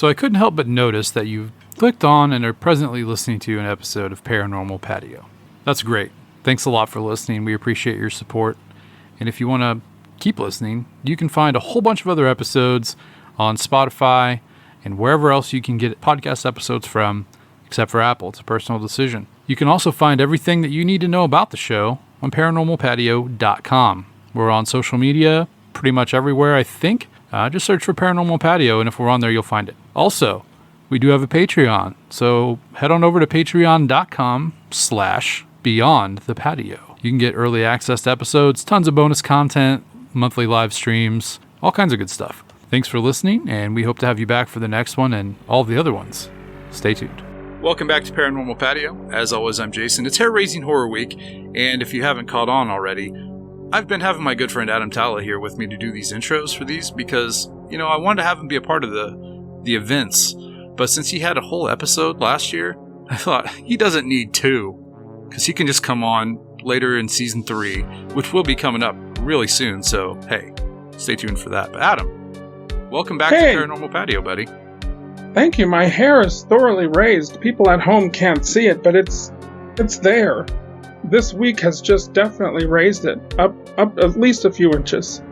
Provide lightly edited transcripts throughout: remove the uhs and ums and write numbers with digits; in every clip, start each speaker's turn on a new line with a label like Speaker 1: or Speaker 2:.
Speaker 1: So I couldn't help but notice that you've clicked on and are presently listening to an episode of Paranormal Patio. That's great. Thanks a lot for listening. We appreciate your support. And if you want to keep listening, you can find a whole bunch of other episodes on Spotify and wherever else you can get podcast episodes from, except for Apple. It's a personal decision. You can also find everything that you need to know about the show on paranormalpatio.com. We're on social media pretty much everywhere, I think. Just search for Paranormal Patio, and if we're on there, you'll find it. Also, we do have a Patreon, so head on over to patreon.com/beyondthepatio. You can get early access to episodes, tons of bonus content, monthly live streams, all kinds of good stuff. Thanks for listening, and we hope to have you back for the next one and all the other ones. Stay tuned. Welcome back to Paranormal Patio. As always, I'm Jason. It's Hair-Raising Horror Week, and if you haven't caught on already, I've been having my good friend Adam Talla here with me to do these intros for these because, I wanted to have him be a part of the events. But since he had a whole episode last year, I thought he doesn't need two because he can just come on later in season 3, which will be coming up really soon. So, hey, stay tuned for that. But Adam, welcome back to Paranormal Patio, buddy.
Speaker 2: Thank you. My hair is thoroughly raised. People at home can't see it, but it's there. This week has just definitely raised it up at least a few inches.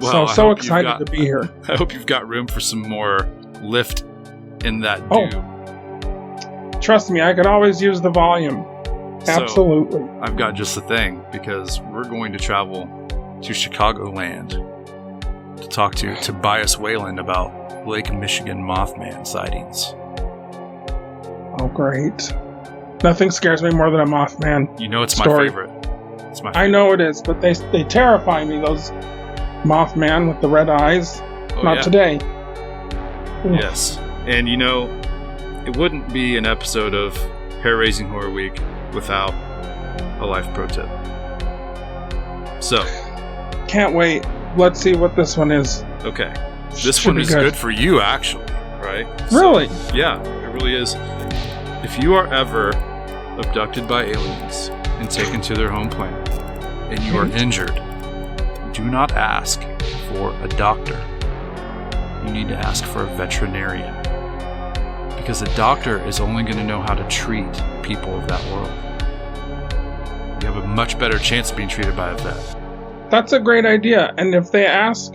Speaker 1: Well,
Speaker 2: so excited to be here.
Speaker 1: I hope you've got room for some more lift in that do.
Speaker 2: Trust me, I could always use the volume. Absolutely.
Speaker 1: So, I've got just the thing, because we're going to travel to Chicagoland to talk to Tobias Wayland about Lake Michigan Mothman sightings.
Speaker 2: Oh, great. Nothing scares me more than a Mothman.
Speaker 1: It's
Speaker 2: story.
Speaker 1: My favorite. It's my favorite.
Speaker 2: I know it is, but they terrify me, those Mothman with the red eyes. Not today.
Speaker 1: Yes. And it wouldn't be an episode of Hair-Raising Horror Week without a life pro tip. So.
Speaker 2: Can't wait. Let's see what this one is.
Speaker 1: Okay. This one is good for you, actually, right?
Speaker 2: Really?
Speaker 1: So, yeah, it really is. If you are ever abducted by aliens and taken to their home planet, and you are injured, do not ask for a doctor. You need to ask for a veterinarian. Because a doctor is only going to know how to treat people of that world. You have a much better chance of being treated by a vet.
Speaker 2: That's a great idea. And if they ask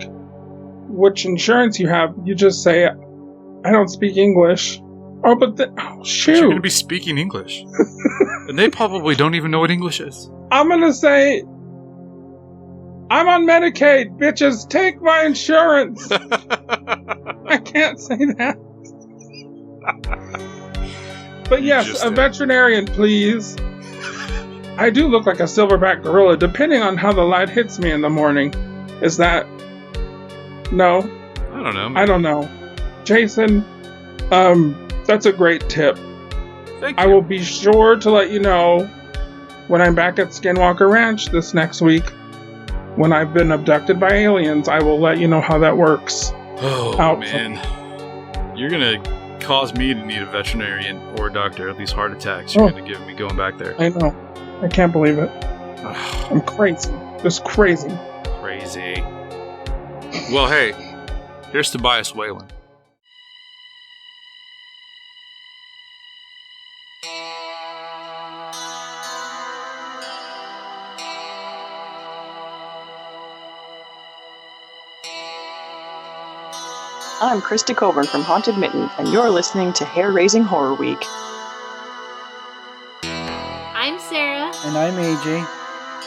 Speaker 2: which insurance you have, you just say, I don't speak English. Oh, but shoot.
Speaker 1: But you're going to be speaking English. And they probably don't even know what English is.
Speaker 2: I'm going to say, I'm on Medicaid, bitches. Take my insurance. I can't say that. But yes, a veterinarian, please. I do look like a silverback gorilla, depending on how the light hits me in the morning. Is that... No?
Speaker 1: I don't know.
Speaker 2: I don't know. Jason, that's a great tip.
Speaker 1: Thank you.
Speaker 2: I will be sure to let you know when I'm back at Skinwalker Ranch this next week. When I've been abducted by aliens, I will let you know how that works.
Speaker 1: Oh, man. You're going to cause me to need a veterinarian or a doctor. These heart attacks you're going to give me going back there.
Speaker 2: I know. I can't believe it. I'm crazy. Just crazy.
Speaker 1: Crazy. Well, hey, here's Tobias Wayland.
Speaker 3: I'm Krista Coburn from Haunted Mitten, and you're listening to Hair-Raising Horror Week.
Speaker 4: I'm Sarah.
Speaker 5: And I'm AJ.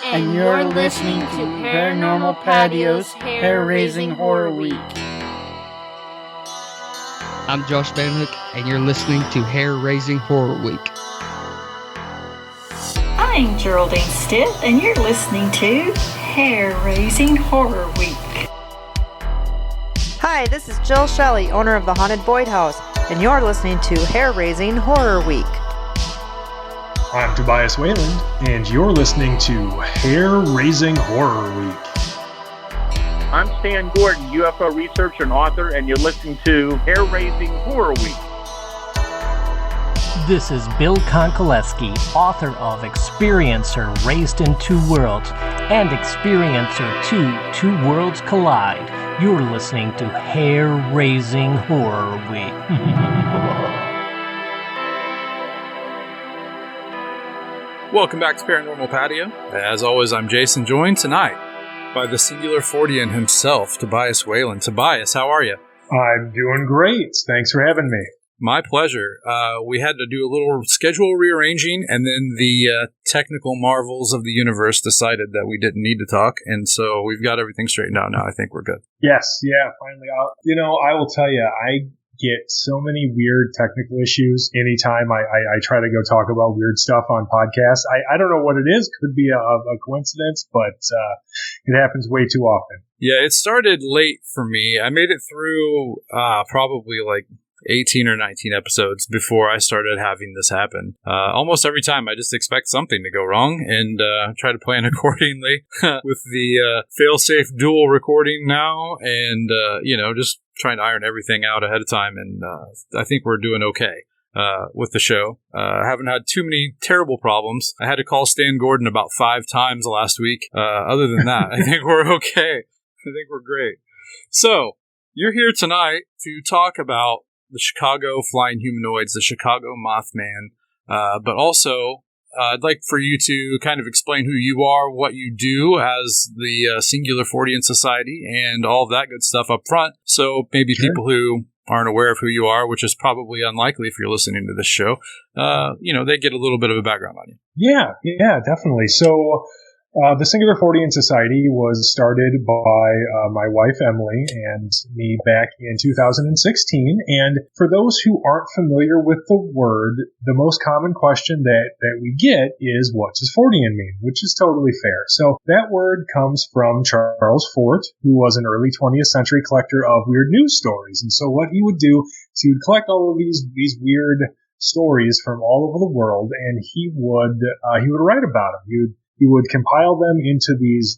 Speaker 5: And you're listening to Paranormal Patio's Hair-Raising Horror Week.
Speaker 6: I'm Josh Van Hook, and you're listening to Hair-Raising Horror Week.
Speaker 7: I'm Geraldine Stitt, and you're listening to Hair-Raising Horror Week.
Speaker 8: Hi, this is Jill Shelley, owner of the Haunted Boyd House, and you're listening to Hair-Raising Horror Week.
Speaker 9: I'm Tobias Wayland, and you're listening to Hair-Raising Horror Week.
Speaker 10: I'm Stan Gordon, UFO researcher and author, and you're listening to Hair-Raising Horror Week.
Speaker 11: This is Bill Konkoleski, author of Experiencer Raised in Two Worlds and Experiencer 2, Two Worlds Collide. You're listening to Hair-Raising Horror Week.
Speaker 1: Welcome back to Paranormal Patio. As always, I'm Jason, joined tonight by the singular Fortean himself, Tobias Wayland. Tobias, how are you?
Speaker 9: I'm doing great. Thanks for having me.
Speaker 1: My pleasure. We had to do a little schedule rearranging, and then the technical marvels of the universe decided that we didn't need to talk, and so we've got everything straightened out now. I think we're good.
Speaker 9: Yes, yeah, finally. I will tell you, I get so many weird technical issues anytime I try to go talk about weird stuff on podcasts. I don't know what it is. Could be a coincidence, but it happens way too often. Yeah,
Speaker 1: it started late for me. I made it through probably like 18 or 19 episodes before I started having this happen. Almost every time I just expect something to go wrong and try to plan accordingly with the fail-safe dual recording now and, just trying to iron everything out ahead of time. And I think we're doing okay with the show. I haven't had too many terrible problems. I had to call Stan Gordon about 5 times last week. Other than that, I think we're okay. I think we're great. So, you're here tonight to talk about the Chicago flying humanoids, the Chicago Mothman, but also I'd like for you to kind of explain who you are, what you do as the Singular Fortean Society, and all of that good stuff up front. So maybe people who aren't aware of who you are, which is probably unlikely if you're listening to this show, they get a little bit of a background on you.
Speaker 9: Yeah, definitely. So the Singular Fortean Society was started by my wife, Emily, and me back in 2016. And for those who aren't familiar with the word, the most common question that we get is, what does Fortean mean? Which is totally fair. So that word comes from Charles Fort, who was an early 20th century collector of weird news stories. And so what he would do is he would collect all of these weird stories from all over the world, and he would write about them. He would compile them into these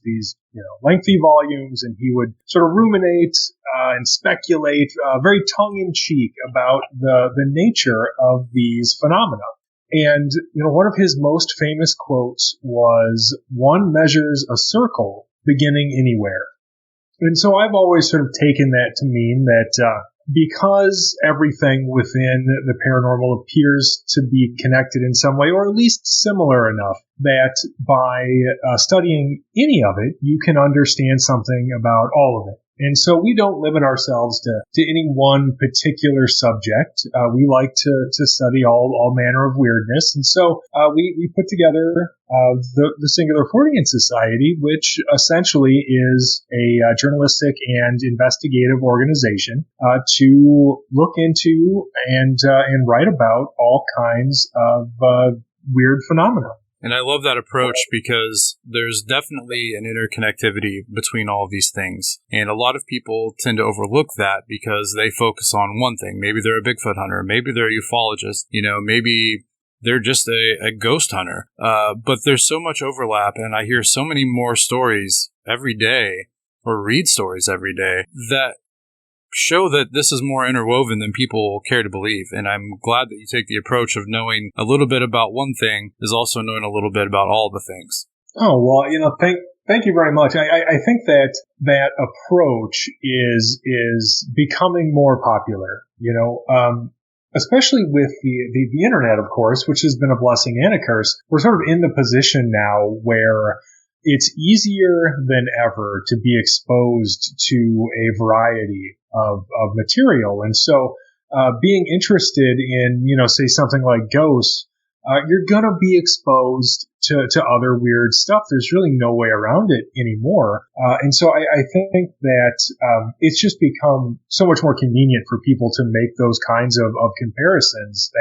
Speaker 9: lengthy volumes, and he would sort of ruminate and speculate very tongue-in-cheek about the nature of these phenomena. And one of his most famous quotes was, "One measures a circle beginning anywhere." And so I've always sort of taken that to mean that because everything within the paranormal appears to be connected in some way, or at least similar enough, that by studying any of it, you can understand something about all of it. And so we don't limit ourselves to any one particular subject. We like to study all manner of weirdness. And so we put together the Singular Fortean Society, which essentially is a journalistic and investigative organization to look into and write about all kinds of weird phenomena.
Speaker 1: And I love that approach because there's definitely an interconnectivity between all of these things. And a lot of people tend to overlook that because they focus on one thing. Maybe they're a Bigfoot hunter. Maybe they're a ufologist. Maybe they're just a ghost hunter. But there's so much overlap, and I hear so many more stories every day, or read stories every day, that show that this is more interwoven than people care to believe. And I'm glad that you take the approach of knowing a little bit about one thing is also knowing a little bit about all the things.
Speaker 9: Oh, well, thank you very much. I think that approach is becoming more popular, especially with the internet, of course, which has been a blessing and a curse. We're sort of in the position now where it's easier than ever to be exposed to a variety of material. And so being interested in, say something like ghosts, you're going to be exposed to other weird stuff. There's really no way around it anymore. And so I think that it's just become so much more convenient for people to make those kinds of comparisons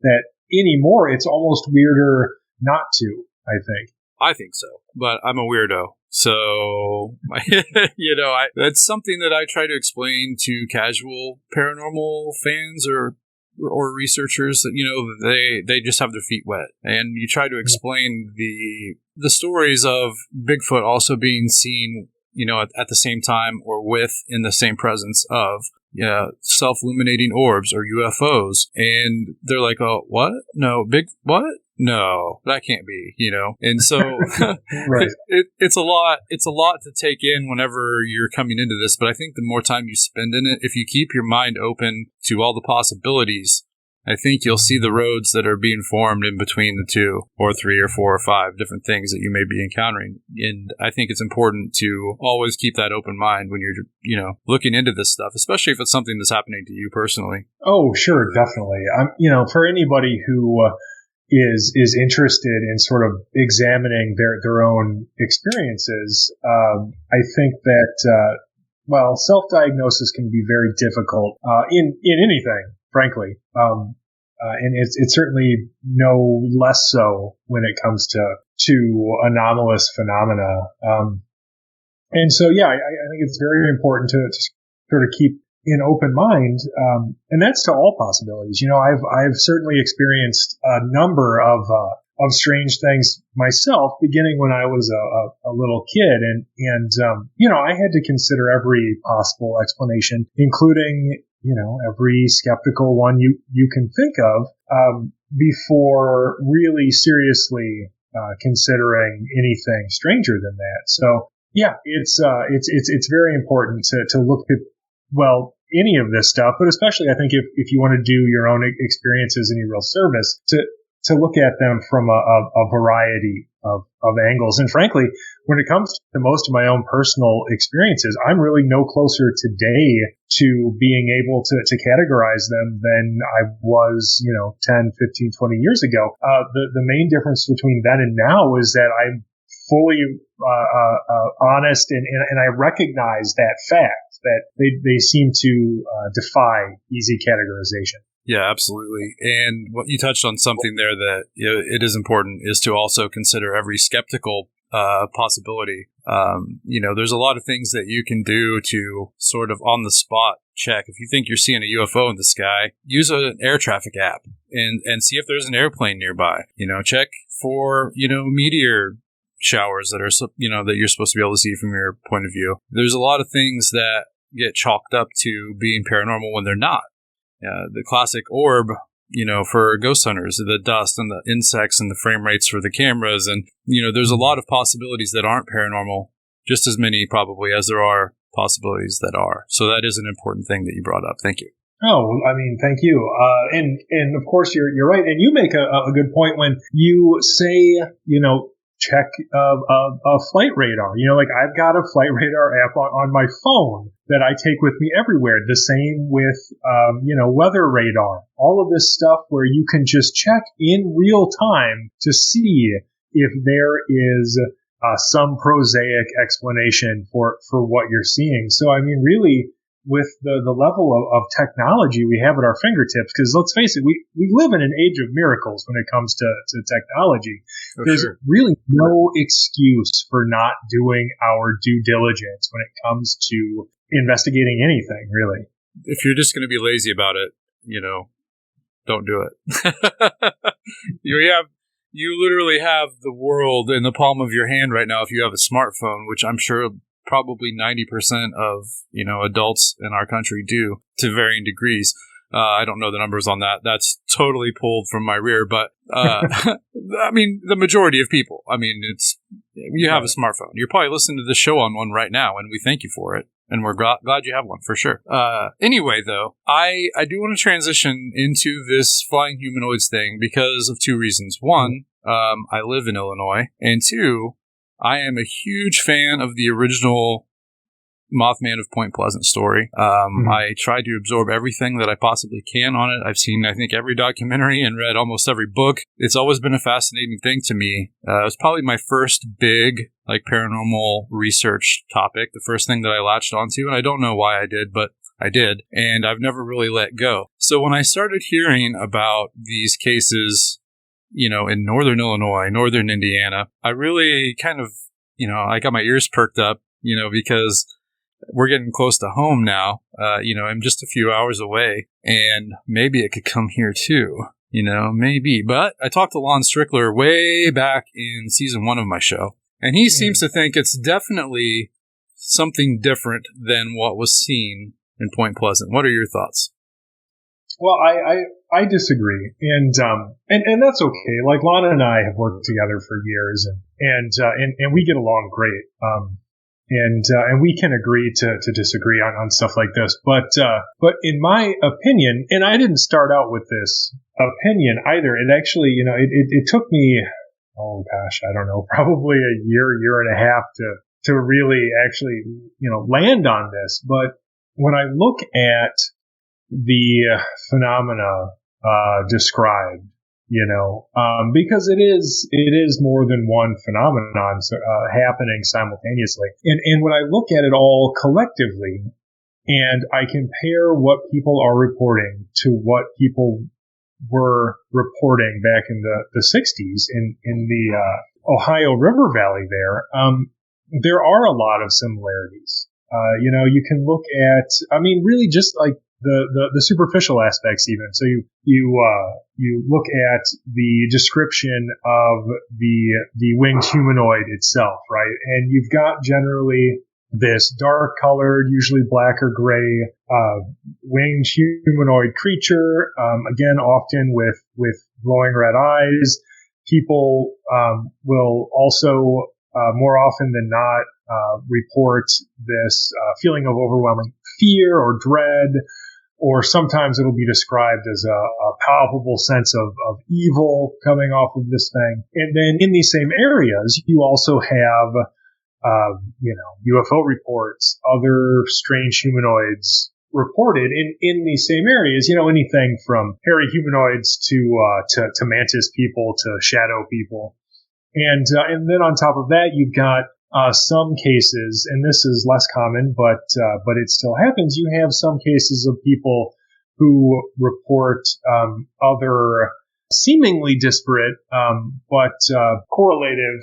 Speaker 9: that anymore it's almost weirder not to, I think.
Speaker 1: I think so, but I'm a weirdo. So, that's something that I try to explain to casual paranormal fans or researchers that, they just have their feet wet. And you try to explain the stories of Bigfoot also being seen, at the same time or in the same presence of self-illuminating orbs or UFOs. And they're like, oh, what? No, big, what? No, that can't be, And so
Speaker 9: Right.
Speaker 1: it's a lot to take in whenever you're coming into this. But I think the more time you spend in it, if you keep your mind open to all the possibilities, I think you'll see the roads that are being formed in between the 2 or 3 or 4 or 5 different things that you may be encountering. And I think it's important to always keep that open mind when you're, looking into this stuff, especially if it's something that's happening to you personally.
Speaker 9: Oh, sure, definitely. For anybody who is interested in sort of examining their own experiences, I think that self-diagnosis can be very difficult in anything, frankly. And it's certainly no less so when it comes to anomalous phenomena. And so, I think it's very important to sort of keep an open mind, and that's to all possibilities. I've certainly experienced a number of strange things myself, beginning when I was a little kid, and I had to consider every possible explanation, including every skeptical one you can think of, before really seriously considering anything stranger than that. So it's very important to look at any of this stuff, but especially I think if you want to do your own experiences any real service, to look at them from a variety of angles. And frankly, when it comes to most of my own personal experiences, I'm really no closer today to being able to categorize them than I was, 10, 15, 20 years ago. The main difference between then and now is that I'm fully honest, and I recognize that fact that they seem to defy easy categorization.
Speaker 1: Yeah, absolutely. And what you touched on something there that it is important is to also consider every skeptical possibility. There's a lot of things that you can do to sort of on the spot check. If you think you're seeing a UFO in the sky, use an air traffic app and see if there's an airplane nearby. Check for, meteor showers that are, that you're supposed to be able to see from your point of view. There's a lot of things that get chalked up to being paranormal when they're not. The classic orb, for ghost hunters, the dust and the insects and the frame rates for the cameras. And, there's a lot of possibilities that aren't paranormal, just as many probably as there are possibilities that are. So that is an important thing that you brought up. Thank you.
Speaker 9: Oh, thank you. And of course you're right. And you make a good point when you say, check a flight radar. I've got a flight radar app on my phone that I take with me everywhere. The same with, weather radar. All of this stuff where you can just check in real time to see if there is some prosaic explanation for what you're seeing. So, really, with the level of technology we have at our fingertips, because let's face it, we live in an age of miracles when it comes to technology. There's really no excuse for not doing our due diligence when it comes to investigating anything, really.
Speaker 1: If you're just going to be lazy about it, don't do it. You literally have the world in the palm of your hand right now if you have a smartphone, which I'm sure probably 90% of, adults in our country do to varying degrees. I don't know the numbers on that. That's totally pulled from my rear, but, the majority of people, you have a smartphone. You're probably listening to this show on one right now, and we thank you for it. And we're glad you have one for sure. Anyway, though, I do want to transition into this flying humanoids thing because of 2 reasons. One, I live in Illinois, and 2, I am a huge fan of the original Mothman of Point Pleasant story. I try to absorb everything that I possibly can on it. I've seen, I think, every documentary and read almost every book. It's always been a fascinating thing to me. It was probably my first big, paranormal research topic, the first thing that I latched onto, and I don't know why I did, but I did, and I've never really let go. So when I started hearing about these cases, in northern Illinois, northern Indiana, I really kind of, I got my ears perked up, because we're getting close to home now. I'm just a few hours away, and maybe it could come here too, maybe. But I talked to Lon Strickler way back in season 1 of my show, and he seems to think it's definitely something different than what was seen in Point Pleasant. What are your thoughts?
Speaker 9: Well, I disagree, and that's okay. Like, Lana and I have worked together for years, and we get along great. And we can agree to disagree on stuff like this. But in my opinion, and I didn't start out with this opinion either. It actually, it took me, oh gosh, I don't know, probably a year and a half to really actually, land on this. But when I look at the phenomena described, because it is more than one phenomenon happening simultaneously. And when I look at it all collectively, and I compare what people are reporting to what people were reporting back in the 60s in the Ohio River Valley there are a lot of similarities. You can look at, really just like the superficial aspects even. So you look at the description of the winged humanoid itself, right? And you've got generally this dark colored, usually black or gray, winged humanoid creature, again, often with glowing red eyes. People will also more often than not report this feeling of overwhelming fear or dread, or sometimes it'll be described as a palpable sense of evil coming off of this thing. And then in these same areas, you also have, UFO reports, other strange humanoids reported in these same areas, anything from hairy humanoids to mantis people to shadow people. And then on top of that, you've got some cases, and this is less common, but it still happens. You have some cases of people who report other seemingly disparate but correlative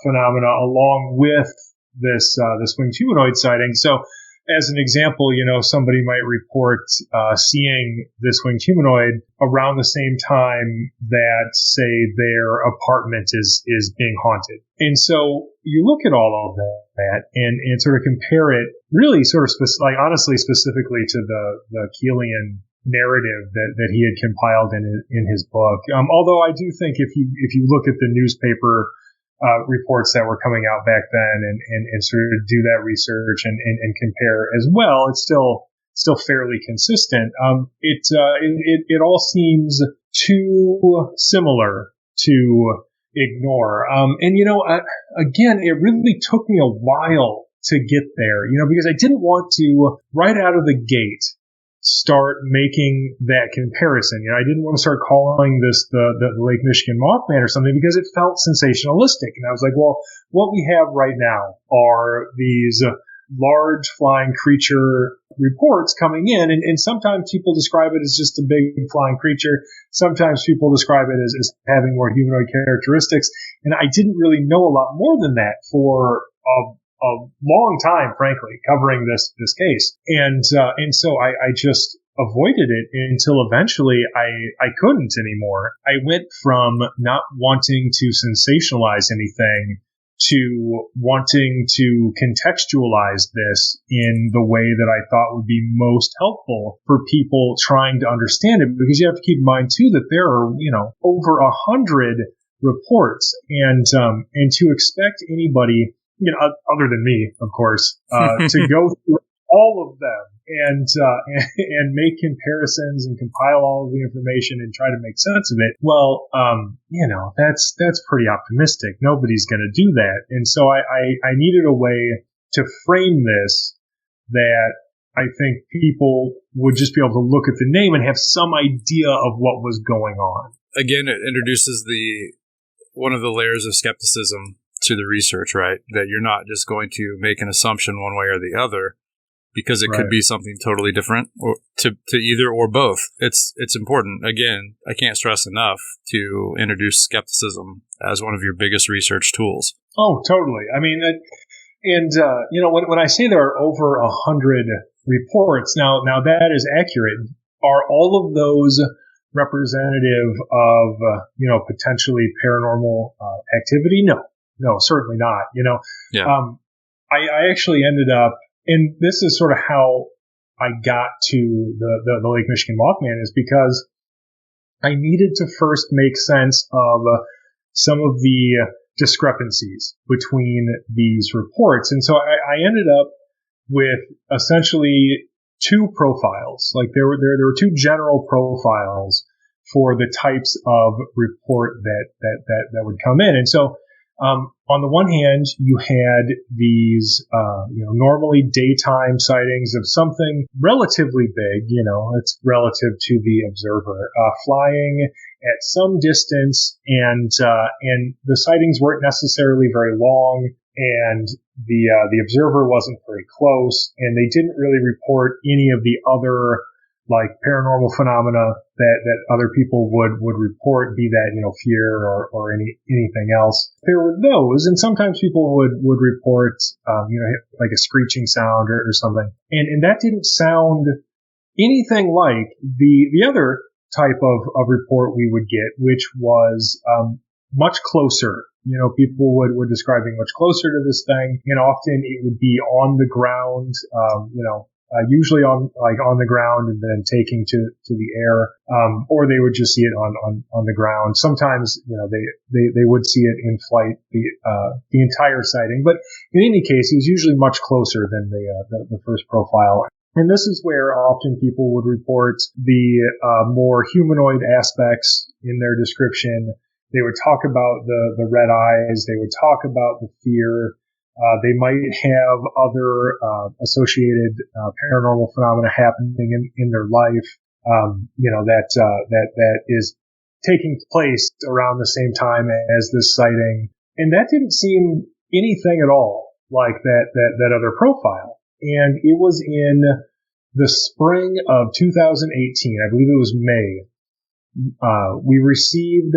Speaker 9: phenomena along with this winged humanoid sighting. So, as an example, somebody might report seeing this winged humanoid around the same time that, say, their apartment is being haunted. And so you look at all of that and sort of compare it really sort of honestly specifically to the Keelian narrative that he had compiled in his book. Although I do think if you look at the newspaper reports that were coming out back then and sort of do that research and compare as well, it's still fairly consistent. It all seems too similar to ignore. Again, it really took me a while to get there, because I didn't want to right out of the gate start making that comparison. I didn't want to start calling this the Lake Michigan Mothman or something because it felt sensationalistic. And I was like, well, what we have right now are these large flying creature reports coming in. And sometimes people describe it as just a big flying creature. Sometimes people describe it as having more humanoid characteristics. And I didn't really know a lot more than that for a long time, frankly, covering this case. And so I just avoided it until eventually I couldn't anymore. I went from not wanting to sensationalize anything to wanting to contextualize this in the way that I thought would be most helpful for people trying to understand it. Because you have to keep in mind too that there are, over 100 reports, and to expect anybody, other than me, of course, to go through all of them and make comparisons and compile all of the information and try to make sense of it. Well, that's pretty optimistic. Nobody's going to do that. And so I needed a way to frame this that I think people would just be able to look at the name and have some idea of what was going on.
Speaker 1: Again, it introduces one of the layers of skepticism to the research, right? That you're not just going to make an assumption one way or the other, because it could be something totally different, or to either or both. It's important. Again, I can't stress enough to introduce skepticism as one of your biggest research tools.
Speaker 9: Oh, totally. I mean, when I say there are over 100 reports, now that is accurate. Are all of those representative of potentially paranormal activity? No, certainly not.
Speaker 1: Yeah.
Speaker 9: I actually ended up, and this is sort of how I got to the Lake Michigan Mothman is because I needed to first make sense of some of the discrepancies between these reports. And so I ended up with essentially two profiles. Like there were two general profiles for the types of report that would come in. And so on the one hand, you had these, normally daytime sightings of something relatively big, it's relative to the observer, flying at some distance, and the sightings weren't necessarily very long, and the observer wasn't very close, and they didn't really report any of the other like paranormal phenomena that other people would report, be that, fear or anything else. There were those, and sometimes people would report, like a screeching sound or something. And that didn't sound anything like the other type of report we would get, which was, much closer. People would describe being much closer to this thing, and often it would be on the ground, usually on the ground and then taking to the air, or they would just see it on the ground. Sometimes, they would see it in flight, the entire sighting. But in any case, it was usually much closer than the first profile. And this is where often people would report the more humanoid aspects in their description. They would talk about the red eyes. They would talk about the fear. They might have other associated paranormal phenomena happening in their life, that is taking place around the same time as this sighting. And that didn't seem anything at all like that other profile. And it was in the spring of 2018, I believe it was May, we received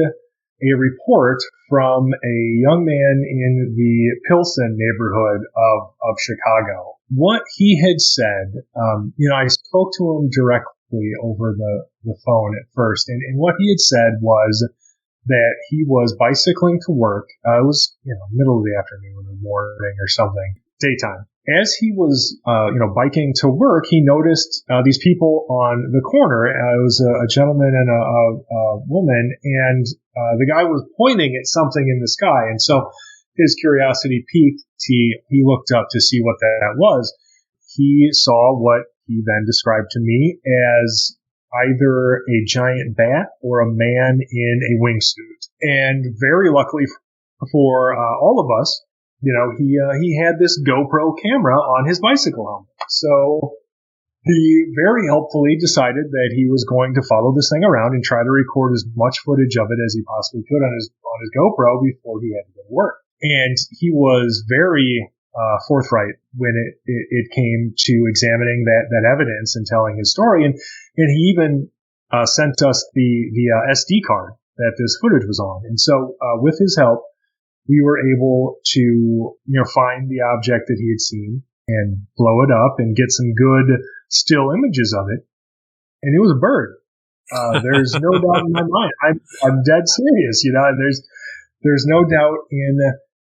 Speaker 9: a report from a young man in the Pilsen neighborhood of Chicago. What he had said, I spoke to him directly over the phone at first, and what he had said was that he was bicycling to work. It was, middle of the afternoon or morning or something, daytime. As he was, biking to work, he noticed these people on the corner. It was a gentleman and a woman, and the guy was pointing at something in the sky. And so his curiosity piqued. He looked up to see what that was. He saw what he then described to me as either a giant bat or a man in a wingsuit. And very luckily for all of us, he had this GoPro camera on his bicycle helmet. So he very helpfully decided that he was going to follow this thing around and try to record as much footage of it as he possibly could on his GoPro before he had to go to work. And he was very forthright when it came to examining that evidence and telling his story. And he even sent us the SD card that this footage was on. And so with his help, we were able to, find the object that he had seen and blow it up and get some good still images of it. And it was a bird. There's no doubt in my mind. I'm dead serious. There's no doubt in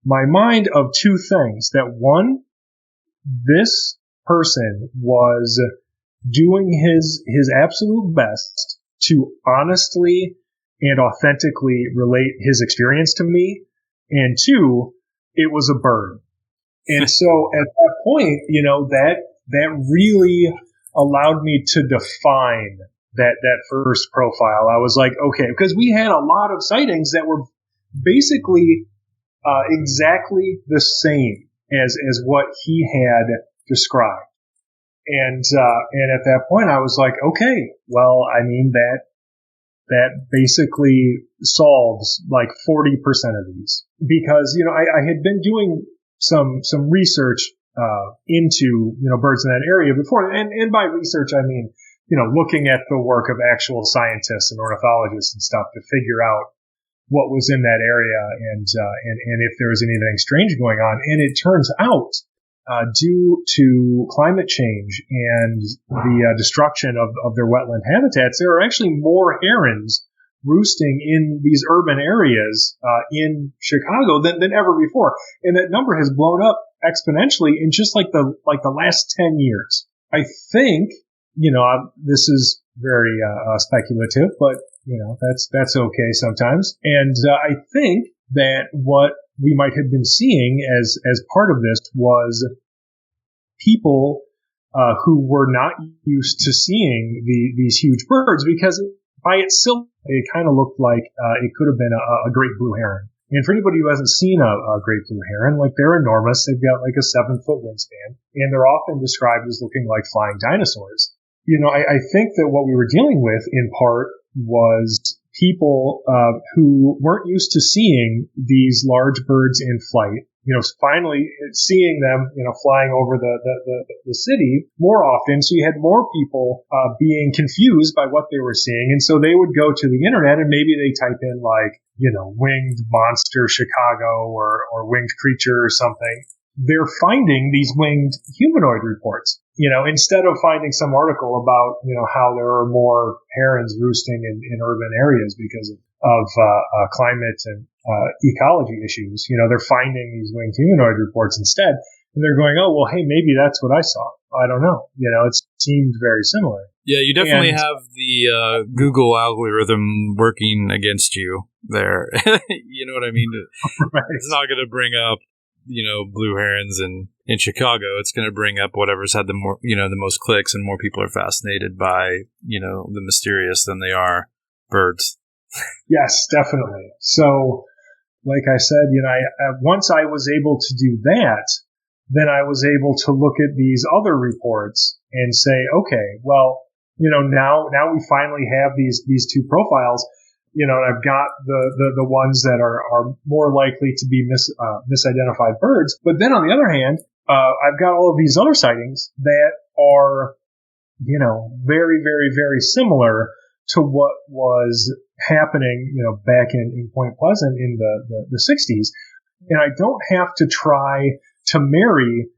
Speaker 9: my mind of two things. That one, this person was doing his absolute best to honestly and authentically relate his experience to me. And two, it was a bird. And so at that point, that really allowed me to define that first profile. I was like, okay, because we had a lot of sightings that were basically exactly the same as what he had described. And at that point I was like, okay, well, I mean, that basically solves like 40% of these, because, I had been doing some research, into, birds in that area before. And by research, I mean, looking at the work of actual scientists and ornithologists and stuff to figure out what was in that area and if there was anything strange going on. And it turns out, due to climate change and the destruction of their wetland habitats, there are actually more herons roosting in these urban areas in Chicago than ever before, and that number has blown up exponentially in just like the last 10 years. I think this is very speculative, but that's okay sometimes. And I think that what we might have been seeing as part of this was people who were not used to seeing these huge birds, because by itself it kind of looked like it could have been a great blue heron. And for anybody who hasn't seen a great blue heron, like, they're enormous. They've got like a 7-foot wingspan, and they're often described as looking like flying dinosaurs. I think that what we were dealing with in part was people who weren't used to seeing these large birds in flight. Finally seeing them, flying over the city more often. So you had more people being confused by what they were seeing, and so they would go to the internet and maybe they type in like, winged monster Chicago or winged creature or something. They're finding these winged humanoid reports, instead of finding some article about, how there are more herons roosting in urban areas because of climate and ecology issues. They're finding these winged humanoid reports instead, and they're going, oh, well, hey, maybe that's what I saw. I don't know. It seemed very similar.
Speaker 1: Yeah, you definitely have the Google algorithm working against you there. You know what I mean?
Speaker 9: Right.
Speaker 1: It's not going to bring up, blue herons in Chicago. It's going to bring up whatever's had the more, the most clicks, and more people are fascinated by, the mysterious than they are birds.
Speaker 9: Yes, definitely. So, like I said, once I was able to do that, then I was able to look at these other reports and say, okay, well, now we finally have these two profiles, and I've got the ones that are more likely to be misidentified birds. But then on the other hand, I've got all of these other sightings that are, very, very, very similar to what was happening, back in Point Pleasant in the 60s. And I don't have to try to marry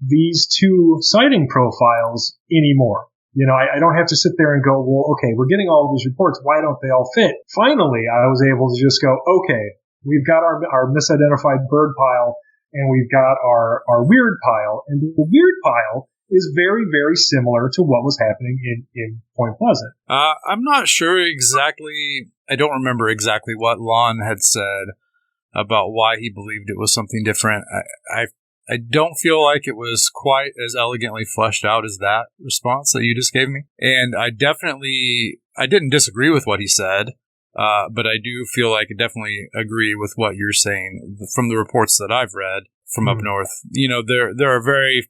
Speaker 9: these two sighting profiles anymore. I don't have to sit there and go, well, okay, we're getting all of these reports. Why don't they all fit? Finally, I was able to just go, okay, we've got our misidentified bird pile, and we've got our weird pile. And the weird pile is very, very similar to what was happening in Point Pleasant.
Speaker 1: I'm not sure exactly. I don't remember exactly what Lon had said about why he believed it was something different. I don't feel like it was quite as elegantly fleshed out as that response that you just gave me. And I didn't disagree with what he said, but I do feel like I definitely agree with what you're saying from the reports that I've read from up north. There are very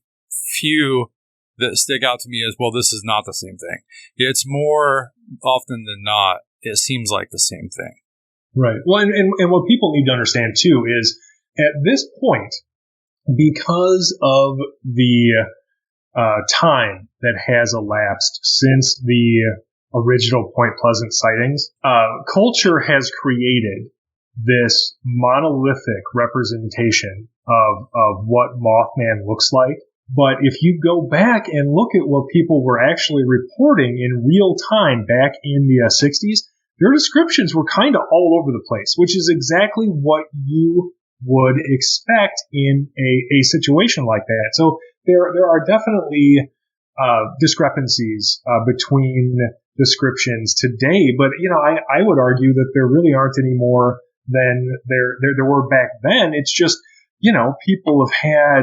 Speaker 1: few that stick out to me as, well, this is not the same thing. It's more often than not, it seems like the same thing.
Speaker 9: Right. Well, and what people need to understand too is, at this point, because of the time that has elapsed since the original Point Pleasant sightings, culture has created this monolithic representation of what Mothman looks like. But if you go back and look at what people were actually reporting in real time back in the 60s, their descriptions were kind of all over the place, which is exactly what you would expect in a situation like that. So there are definitely discrepancies between descriptions today, but I would argue that there really aren't any more than there were back then. It's just, people have had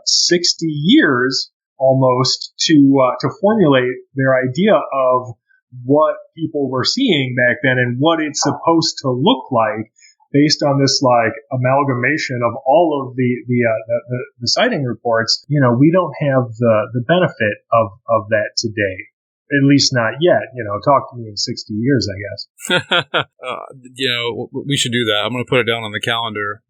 Speaker 9: 60 years almost to formulate their idea of what people were seeing back then and what it's supposed to look like, based on this amalgamation of all of the sighting reports. We don't have the benefit of that today. At least not yet. Talk to me in 60 years, I guess.
Speaker 1: We should do that. I'm going to put it down on the calendar.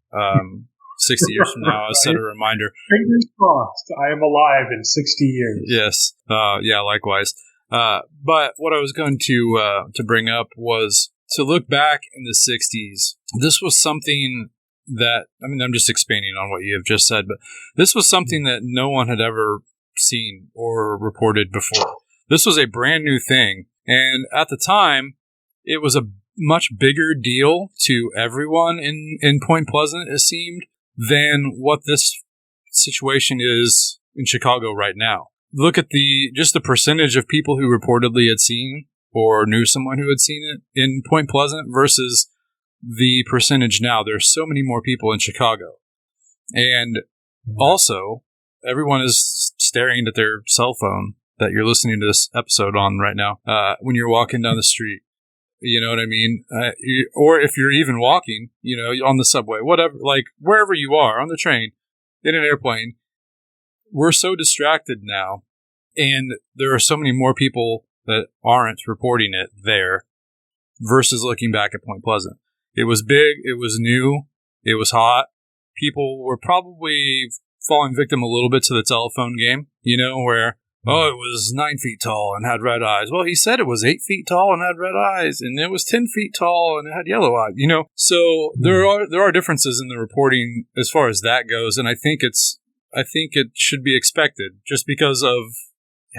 Speaker 1: 60 years from now, I'll set a reminder.
Speaker 9: Fingers crossed. I am alive in 60 years.
Speaker 1: Yes. Yeah, likewise. But what I was going to bring up was to look back in the 60s. This was something that, I'm just expanding on what you have just said, but this was something that no one had ever seen or reported before. This was a brand new thing. And at the time, it was a much bigger deal to everyone in Point Pleasant, it seemed, than what this situation is in Chicago right now. look at just the percentage of people who reportedly had seen or knew someone who had seen it in Point Pleasant versus the percentage now. There's so many more people in Chicago. And also, everyone is staring at their cell phone that you're listening to this episode on right now when you're walking down the street. You know what I mean? Or if you're even walking, on the subway, whatever, like wherever you are, on the train, in an airplane, we're so distracted now. And there are so many more people that aren't reporting it there versus looking back at Point Pleasant. It was big. It was new. It was hot. People were probably falling victim a little bit to the telephone game, where, it was 9 feet tall and had red eyes. Well, he said it was 8 feet tall and had red eyes, and it was 10 feet tall and it had yellow eyes, So there are differences in the reporting as far as that goes, and I think it should be expected just because of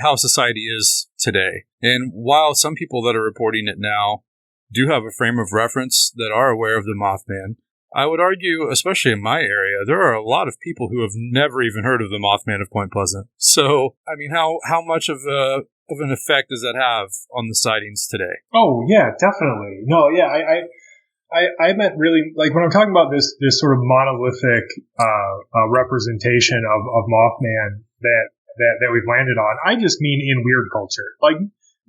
Speaker 1: how society is today. And while some people that are reporting it now do have a frame of reference that are aware of the Mothman, I would argue, especially in my area, there are a lot of people who have never even heard of the Mothman of Point Pleasant. So, I mean, how much of an effect does that have on the sightings today?
Speaker 9: Oh, yeah, definitely. No, yeah, I meant really, like, when I'm talking about this sort of monolithic representation of Mothman that we've landed on, I just mean in weird culture.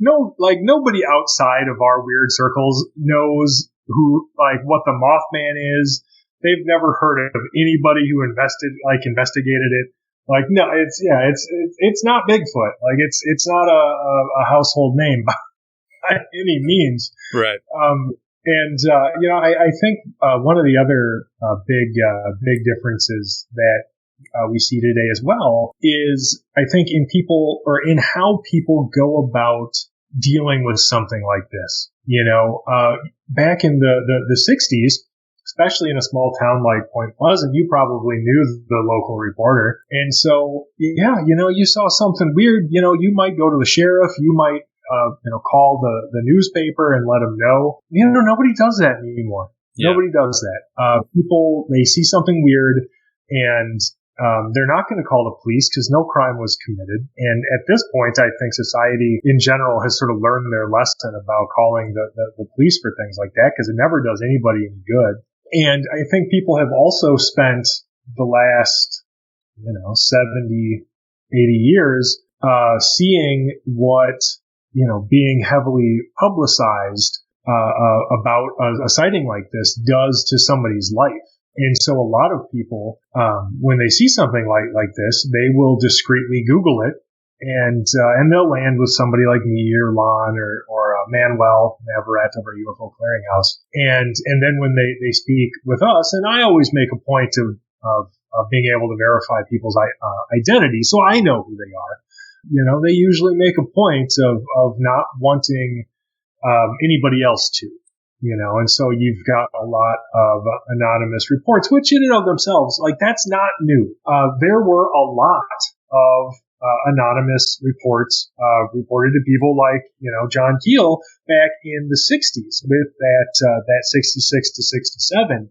Speaker 9: Nobody outside of our weird circles knows what the Mothman is. They've never heard of anybody who investigated it. No, it's not Bigfoot. It's not a household name by any means.
Speaker 1: Right.
Speaker 9: I think one of the other big differences that we see today as well is, I think, in people, or in how people go about dealing with something like this. Back in the 60s, especially in a small town like Point Pleasant, you probably knew the local reporter. And so, you saw something weird, you might go to the sheriff, you might, call the newspaper and let them know. Nobody does that anymore. Yeah. Nobody does that. People, they see something weird and they're not going to call the police because no crime was committed. And at this point, I think society in general has sort of learned their lesson about calling the police for things like that, because it never does anybody any good. And I think people have also spent the last, 70, 80 years seeing what, being heavily publicized about a sighting like this does to somebody's life. And so a lot of people, when they see something like this, they will discreetly Google it, and they'll land with somebody like me or Lon or Manuel Navarrete of our UFO Clearinghouse. And then when they speak with us, and I always make a point of being able to verify people's identity, so I know who they are. They usually make a point of not wanting anybody else to. And so you've got a lot of anonymous reports, which in and of themselves, that's not new. There were a lot of anonymous reports reported to people like, John Keel back in the 60s with that 66 to 67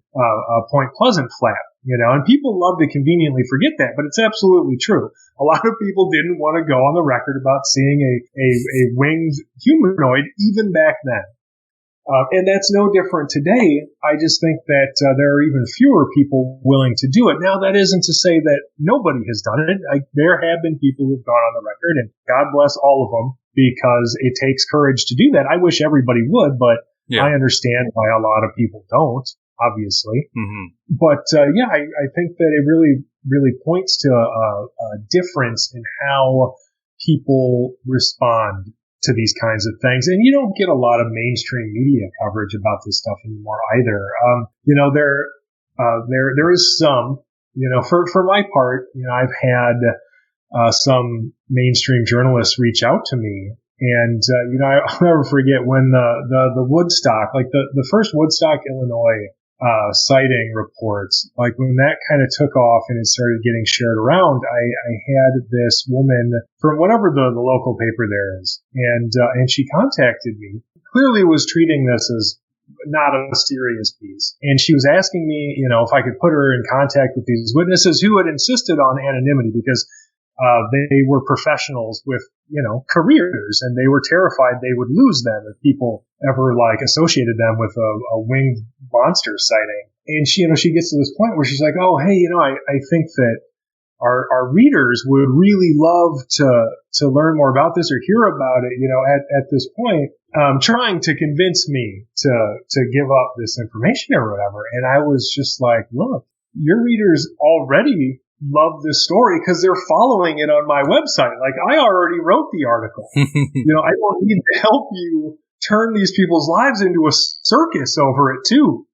Speaker 9: Point Pleasant flap, and people love to conveniently forget that, but it's absolutely true. A lot of people didn't want to go on the record about seeing a winged humanoid even back then. And that's no different today. I just think that there are even fewer people willing to do it. Now, that isn't to say that nobody has done it. There have been people who've gone on the record, and God bless all of them, because it takes courage to do that. I wish everybody would, but yeah. I understand why a lot of people don't, obviously. Mm-hmm. But I think that it really, really points to a difference in how people respond to these kinds of things. And you don't get a lot of mainstream media coverage about this stuff anymore either. There is some, for my part, I've had some mainstream journalists reach out to me, and I'll never forget when the Woodstock, the first Woodstock, Illinois sighting reports, when that kind of took off and it started getting shared around, I had this woman from whatever the local paper there is, and she contacted me, clearly was treating this as not a mysterious piece, and she was asking me, if I could put her in contact with these witnesses who had insisted on anonymity, because they were professionals with, careers, and they were terrified they would lose them if people ever associated them with a winged monster sighting. And she gets to this point where she's like, oh, hey, I think that our readers would really love to learn more about this or hear about it, at this point, trying to convince me to give up this information or whatever. And I was just like, look, your readers already love this story because they're following it on my website. Like, I already wrote the article. I don't need to help you turn these people's lives into a circus over it too,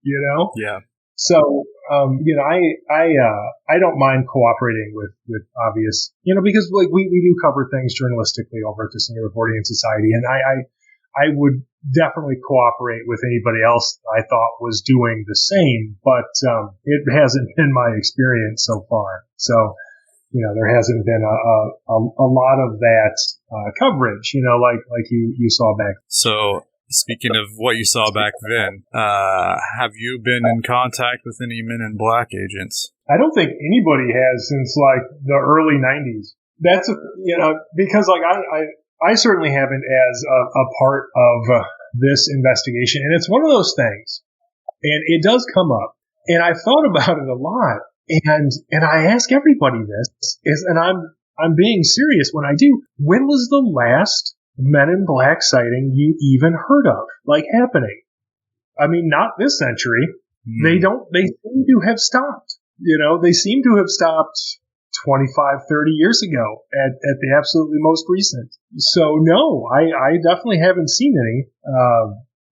Speaker 1: Yeah.
Speaker 9: So, I don't mind cooperating with obvious, because we do cover things journalistically over at the Singular Fortean Society, and I would definitely cooperate with anybody else I thought was doing the same, but it hasn't been my experience so far. So, there hasn't been a lot of that coverage, like you saw back.
Speaker 1: So, speaking of what you saw back then, have you been in contact with any Men in Black agents?
Speaker 9: I don't think anybody has since the early 90s. That's because I certainly haven't as a part of this investigation, and it's one of those things, and it does come up, and I've thought about it a lot, and I ask everybody this, and I'm being serious when I do. When was the last Men in Black sighting you even heard of, happening? I mean, not this century. They seem to have stopped. They seem to have stopped 25, 30 years ago at the absolutely most recent. So no, I definitely haven't seen any.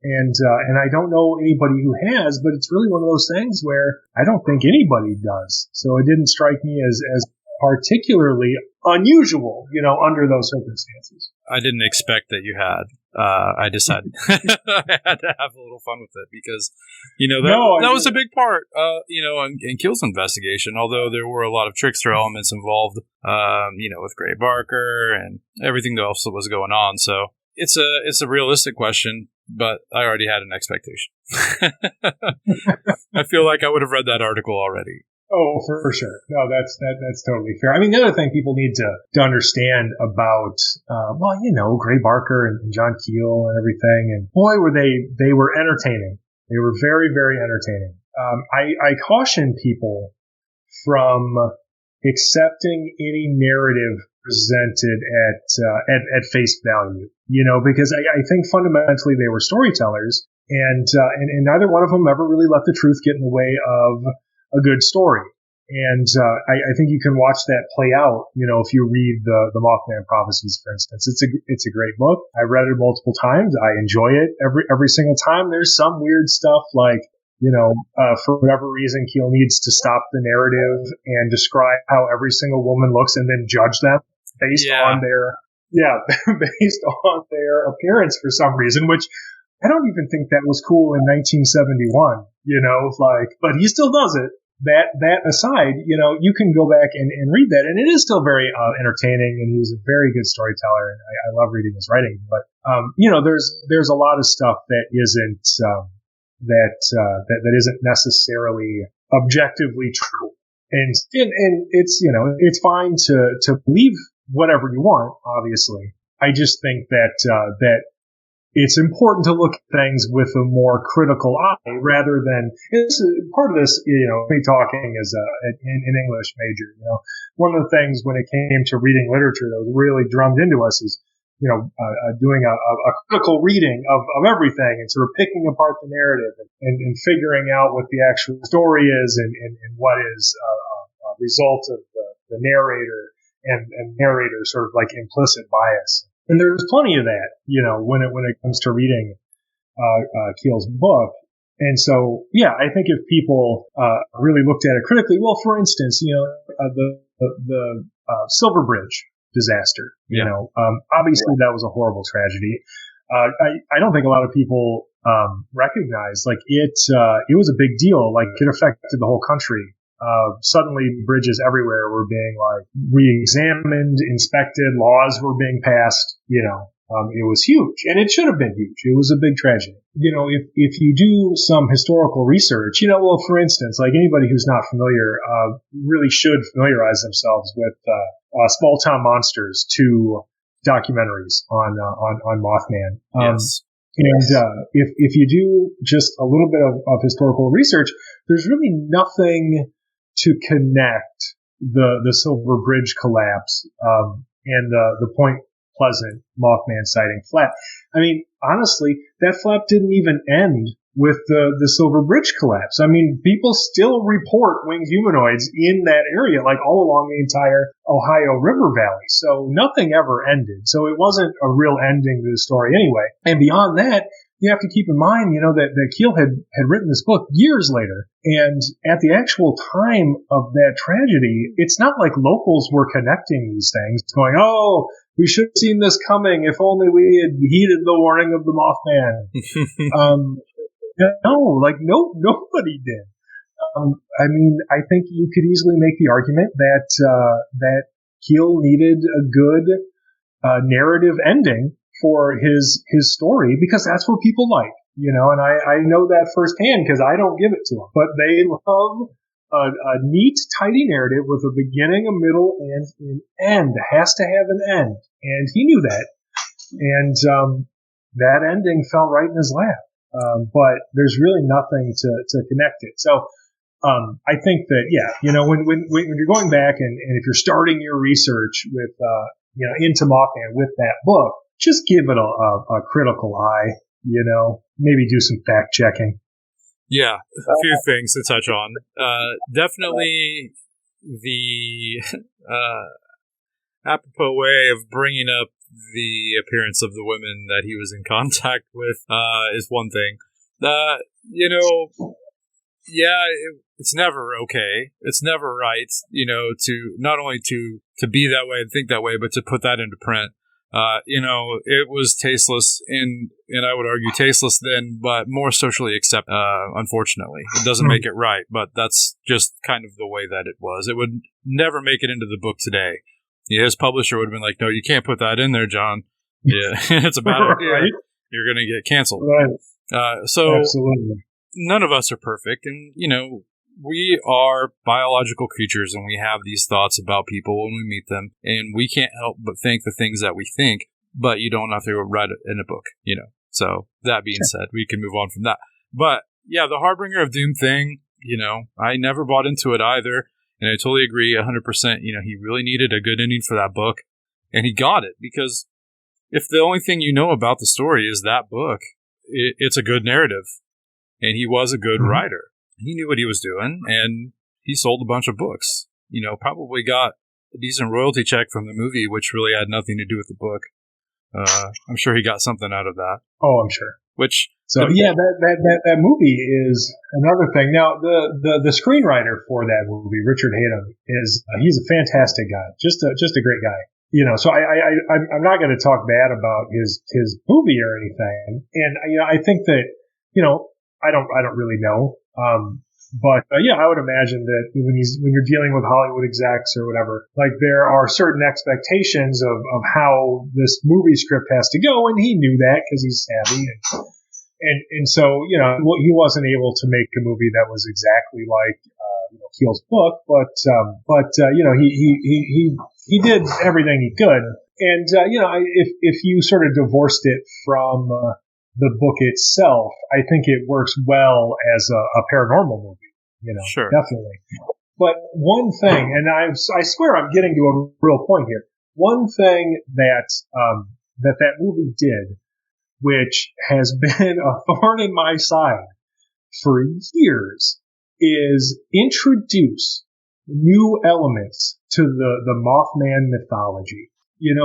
Speaker 9: And I don't know anybody who has, but it's really one of those things where I don't think anybody does. So it didn't strike me as particularly unusual, under those circumstances.
Speaker 1: I didn't expect that you had. I decided I had to have a little fun with it because, that was a big part, in Keel's investigation, although there were a lot of trickster elements involved, with Gray Barker and everything else that was going on. So it's a realistic question, but I already had an expectation. I feel like I would have read that article already.
Speaker 9: Oh, for sure. No, that's totally fair. I mean, the other thing people need to understand about, Gray Barker and John Keel and everything, and boy, they were entertaining. They were very, very entertaining. I caution people from accepting any narrative presented at face value, because I think fundamentally they were storytellers, and neither one of them ever really let the truth get in the way of a good story. And I think you can watch that play out, if you read the Mothman Prophecies, for instance. It's a great book. I read it multiple times. I enjoy it every single time. There's some weird stuff for whatever reason, Keel needs to stop the narrative and describe how every single woman looks and then judge them based on their appearance for some reason, which I don't even think that was cool in 1971, but he still does it. That aside, you can go back and read that, and it is still very entertaining, and he's a very good storyteller, and I love reading his writing. But there's a lot of stuff that isn't that isn't necessarily objectively true, and it's it's fine to believe whatever you want. Obviously, I just think that it's important to look at things with a more critical eye rather than part of this, me talking as an English major, one of the things when it came to reading literature that was really drummed into us is, doing a critical reading of everything and sort of picking apart the narrative and figuring out what the actual story is and what is a result of the narrator and narrator sort of implicit bias. And there's plenty of that, when it comes to reading Keel's book. And so, I think if people really looked at it critically, well, for instance, the Silver Bridge disaster, obviously that was a horrible tragedy. I don't think a lot of people recognize it was a big deal. It affected the whole country. Suddenly bridges everywhere were being re-examined, inspected, laws were being passed, it was huge, and it should have been huge. It was a big tragedy. If you do some historical research, for instance, anybody who's not familiar, really should familiarize themselves with, Small Town Monsters, 2 documentaries on Mothman.
Speaker 1: Yes.
Speaker 9: And if you do just a little bit of historical research, there's really nothing to connect the Silver Bridge collapse and the Point Pleasant Mothman sighting flap. I mean, honestly, that flap didn't even end with the Silver Bridge collapse. I mean, people still report winged humanoids in that area, like all along the entire Ohio River Valley. So nothing ever ended. So it wasn't a real ending to the story anyway. And beyond that, you have to keep in mind, that Keel had written this book years later. And at the actual time of that tragedy, it's not like locals were connecting these things, going, oh, we should have seen this coming if only we had heeded the warning of the Mothman. Nobody did. I mean, I think you could easily make the argument that Keel needed a good narrative ending for his story, because that's what people like, and I know that firsthand because I don't give it to them. But they love a neat, tidy narrative with a beginning, a middle, and an end. It has to have an end. And he knew that. And that ending fell right in his lap. But there's really nothing to connect it. So I think that, when you're going back and if you're starting your research with, into Mothman with that book, just give it a critical eye, maybe do some fact checking.
Speaker 1: Yeah, a few things to touch on. Definitely the apropos way of bringing up the appearance of the women that he was in contact with is one thing. It's never okay. It's never right, to not only to be that way and think that way, but to put that into print. It was tasteless, and I would argue tasteless then, but more socially accepted, unfortunately. It doesn't make it right, but that's just kind of the way that it was. It would never make it into the book today. His publisher would have been like, no, you can't put that in there, John. Yeah, it's a bad idea. Right? You're going to get canceled. Right. So absolutely. None of us are perfect, and, we are biological creatures, and we have these thoughts about people when we meet them, and we can't help but think the things that we think, but you don't have to write it in a book, So that being said, we can move on from that. But yeah, the Harbinger of Doom thing, I never bought into it either, and I totally agree 100%. He really needed a good ending for that book, and he got it, because if the only thing you know about the story is that book, it's a good narrative, and he was a good writer. He knew what he was doing, and he sold a bunch of books. Probably got a decent royalty check from the movie, which really had nothing to do with the book. I'm sure he got something out of that.
Speaker 9: Oh, I'm sure. That movie is another thing. Now, the screenwriter for that movie, Richard Hatem, he's a fantastic guy, just a great guy. So I'm not going to talk bad about his movie or anything. And I think that I don't really know. But I would imagine that when you're dealing with Hollywood execs or whatever, like there are certain expectations of how this movie script has to go, and he knew that because he's savvy, and so he wasn't able to make a movie that was exactly like Keel's book, but he did everything he could, and if you sort of divorced it from the book itself, I think it works well as a paranormal movie. Sure. Definitely. But one thing, and I swear I'm getting to a real point here. One thing that movie did, which has been a thorn in my side for years, is introduce new elements to the Mothman mythology.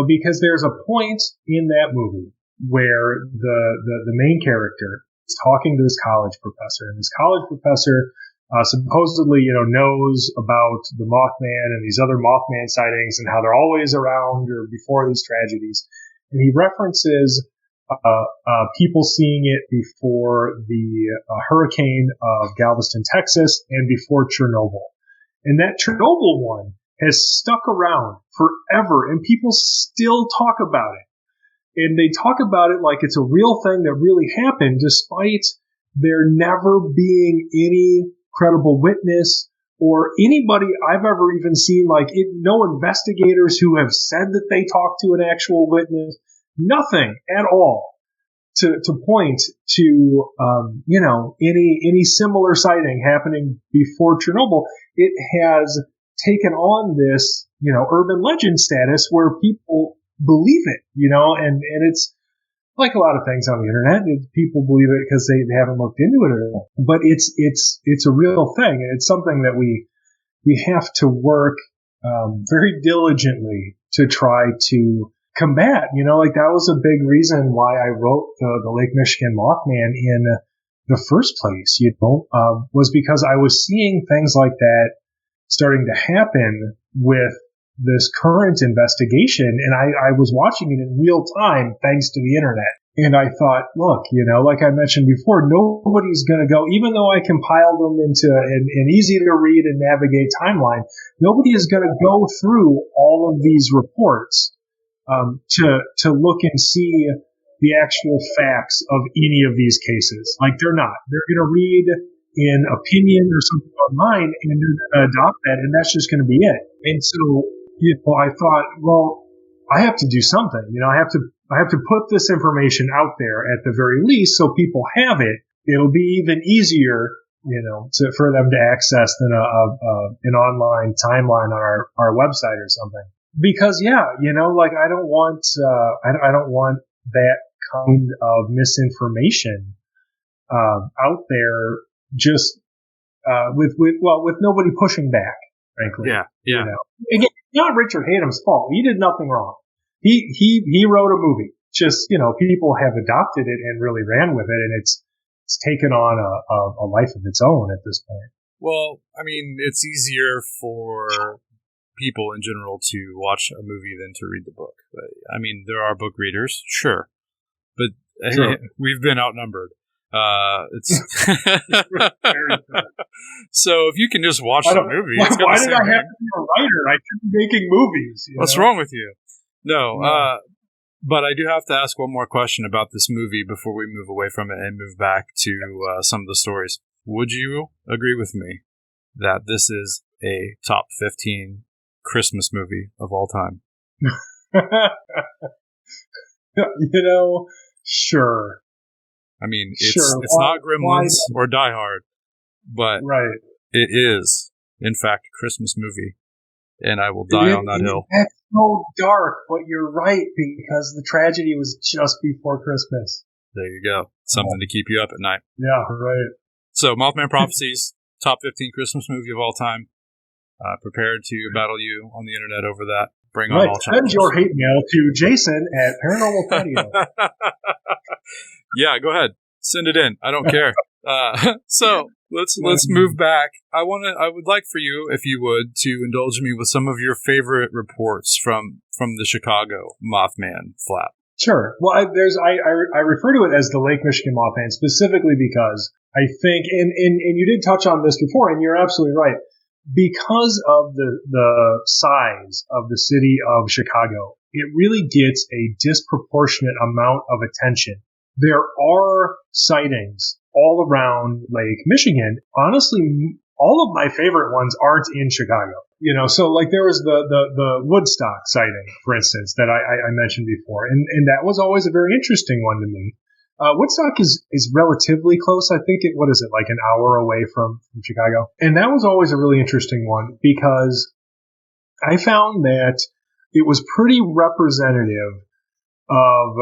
Speaker 9: Because there's a point in that movie where the main character is talking to this college professor, and this college professor supposedly, knows about the Mothman and these other Mothman sightings and how they're always around or before these tragedies. And he references people seeing it before the hurricane of Galveston, Texas, and before Chernobyl. And that Chernobyl one has stuck around forever, and people still talk about it. And they talk about it like it's a real thing that really happened, despite there never being any credible witness or anybody I've ever even seen, no investigators who have said that they talked to an actual witness, nothing at all to point to, any similar sighting happening before Chernobyl. It has taken on this, urban legend status where people believe it, and it's like a lot of things on the internet. People believe it because they haven't looked into it at all. But it's a real thing, and it's something that we have to work very diligently to try to combat. That was a big reason why I wrote the Lake Michigan Mothman in the first place. Was because I was seeing things like that starting to happen with this current investigation, and I was watching it in real time thanks to the internet. And I thought, look, like I mentioned before, nobody's going to go, even though I compiled them into an easy to read and navigate timeline, nobody is going to go through all of these reports to look and see the actual facts of any of these cases. They're not. They're going to read an opinion or something online, and they're going to adopt that, and that's just going to be it. And so, I thought, well, I have to do something. I have to put this information out there at the very least, so people have it. It'll be even easier, for them to access than an online timeline on our website or something. Because I don't want that kind of misinformation out there just with nobody pushing back, frankly.
Speaker 1: Yeah.
Speaker 9: Again, it's not Richard Hatem's fault. He did nothing wrong. He wrote a movie. Just, people have adopted it and really ran with it, and it's taken on a life of its own at this point.
Speaker 1: Well, I mean, it's easier for people in general to watch a movie than to read the book. But, I mean, there are book readers, sure. But
Speaker 9: Sure.
Speaker 1: We've been outnumbered. So if you can just watch the movie,
Speaker 9: why did I have to be a writer? I should be making movies.
Speaker 1: What's wrong with you? No, but I do have to ask one more question about this movie before we move away from it and move back to some of the stories. Would you agree with me that this is a top 15 Christmas movie of all time?
Speaker 9: Sure.
Speaker 1: I mean, it's not Gremlins or Die Hard, but it is, in fact, a Christmas movie, and I will die on that hill.
Speaker 9: That's so dark, but you're right, because the tragedy was just before Christmas.
Speaker 1: There you go. Something to keep you up at night.
Speaker 9: Yeah, right.
Speaker 1: So, Mothman Prophecies, top 15 Christmas movie of all time. Prepared to battle you on the internet over that. Bring on all
Speaker 9: channels. Send your hate mail to Jason at Paranormal Patio.
Speaker 1: Yeah, go ahead. Send it in. I don't care. So let's move back. I would like for you, if you would, to indulge me with some of your favorite reports from the Chicago Mothman flap.
Speaker 9: Sure. Well, I refer to it as the Lake Michigan Mothman specifically because I think, and you did touch on this before, and you're absolutely right. Because of the size of the city of Chicago, it really gets a disproportionate amount of attention. There are sightings all around Lake Michigan. Honestly, all of my favorite ones aren't in Chicago. So there was the Woodstock sighting, for instance, that I mentioned before, and that was always a very interesting one to me. Woodstock is relatively close. I think an hour away from Chicago. And that was always a really interesting one because I found that it was pretty representative of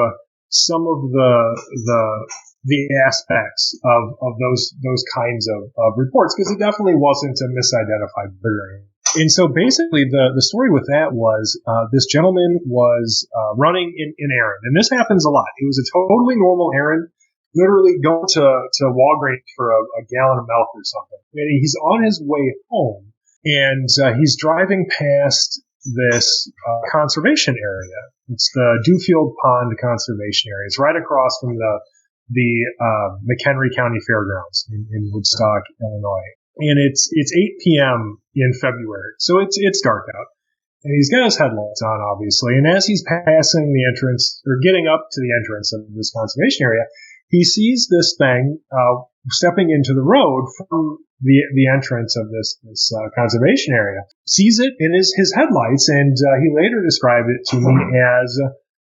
Speaker 9: some of the aspects of those kinds of reports, because it definitely wasn't a misidentified murder. And so basically the story with that was this gentleman was running an errand. And this happens a lot. It was a totally normal errand, literally going to Walgreens for a gallon of milk or something. And he's on his way home, and he's driving past this conservation area. It's the Dewfield Pond Conservation Area. It's right across from the McHenry County Fairgrounds in Woodstock, Illinois. And it's 8 p.m. in February, so it's dark out. And he's got his headlights on, obviously. And as he's passing the entrance, or getting up to the entrance of this conservation area, he sees this thing stepping into the road from the entrance of this conservation area. Sees it in his headlights, and he later described it to me as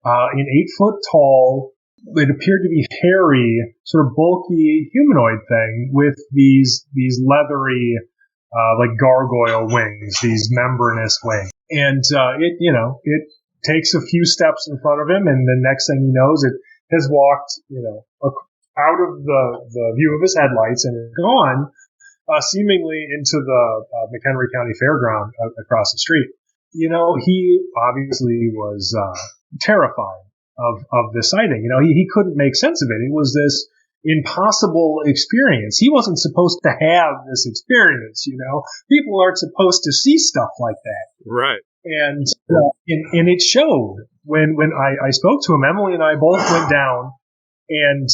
Speaker 9: an 8-foot tall, it appeared to be hairy, sort of bulky humanoid thing with these leathery, like gargoyle wings, these membranous wings. And it takes a few steps in front of him, and the next thing he knows, it has walked, out of the view of his headlights and is gone, seemingly into the McHenry County Fairground across the street. He obviously was terrified of this sighting. He couldn't make sense of it. It was this impossible experience. He wasn't supposed to have this experience. People aren't supposed to see stuff like that.
Speaker 1: Right.
Speaker 9: And it showed when I spoke to him. Emily and I both went down, and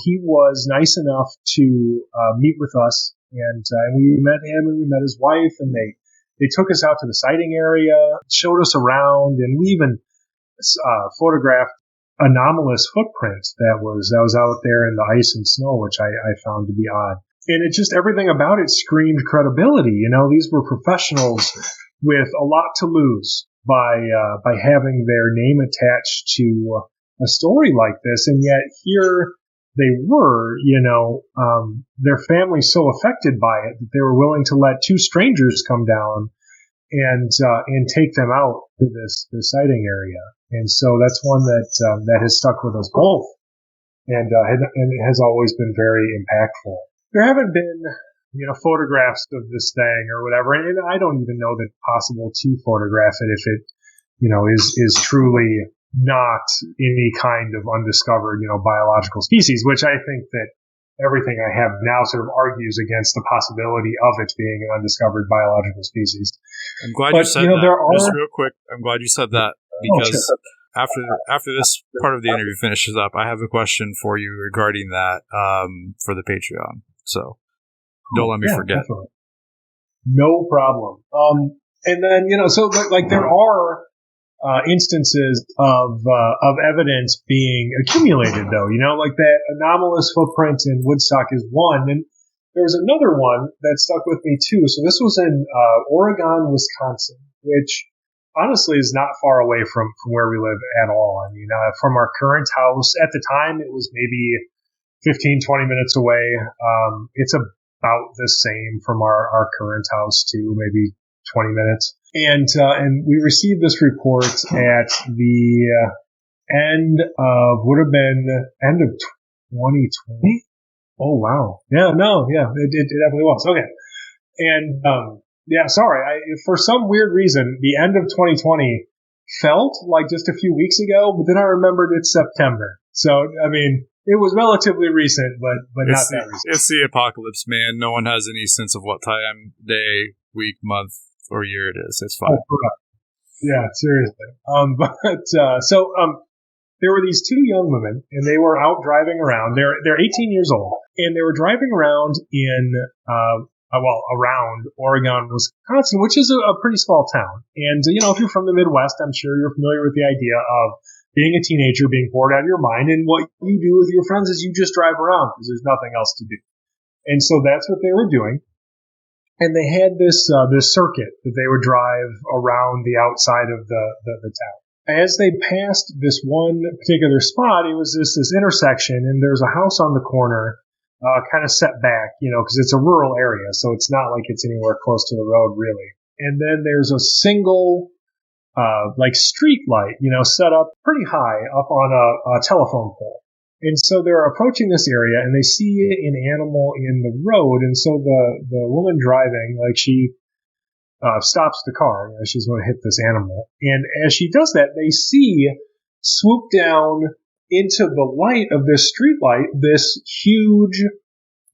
Speaker 9: he was nice enough to meet with us, and we met him and we met his wife, and they took us out to the sighting area, showed us around, and we even photographed anomalous footprints that was out there in the ice and snow, which I found to be odd. And it just, everything about it screamed credibility. These were professionals with a lot to lose by having their name attached to a story like this, and yet here they were, their family so affected by it that they were willing to let two strangers come down and take them out to this sighting area. And so that's one that has stuck with us both, and it has always been very impactful. There haven't been, photographs of this thing or whatever, and I don't even know that it's possible to photograph it if it, is truly not any kind of undiscovered, biological species, which I think that everything I have now sort of argues against the possibility of it being an undiscovered biological species.
Speaker 1: I'm glad you said that. Just real quick, I'm glad you said that, because after this part of the interview finishes up, I have a question for you regarding that for the Patreon. So don't let me forget. Definitely.
Speaker 9: No problem. And then, so like there are instances of evidence being accumulated, though, like that anomalous footprint in Woodstock is one. And there was another one that stuck with me too. So this was in Oregon, Wisconsin, which honestly is not far away from where we live at all. I mean, from our current house at the time, it was maybe 15, 20 minutes away. It's about the same from our current house too, maybe 20 minutes. And we received this report at the end of 2020. Oh, wow. Yeah, no, yeah, it definitely was. Okay. And, for some weird reason, the end of 2020 felt like just a few weeks ago, but then I remembered it's September. So, I mean, it was relatively recent, but not that recent.
Speaker 1: It's the apocalypse, man. No one has any sense of what time, day, week, month, or year it is. It's fine.
Speaker 9: Oh, yeah, seriously. There were these two young women, and they were out driving around. They're 18 years old, and they were driving around around Oregon, Wisconsin, which is a pretty small town. And if you're from the Midwest, I'm sure you're familiar with the idea of being a teenager, being bored out of your mind, and what you do with your friends is you just drive around because there's nothing else to do. And so that's what they were doing. And they had this circuit that they would drive around the outside of the town. As they passed this one particular spot, it was this intersection, and there's a house on the corner, kind of set back, because it's a rural area, so it's not like it's anywhere close to the road, really. And then there's a single, street light, set up pretty high up on a telephone pole. And so they're approaching this area, and they see an animal in the road. And so the woman driving, she stops the car. She's going to hit this animal. And as she does that, they see swoop down into the light of this street light this huge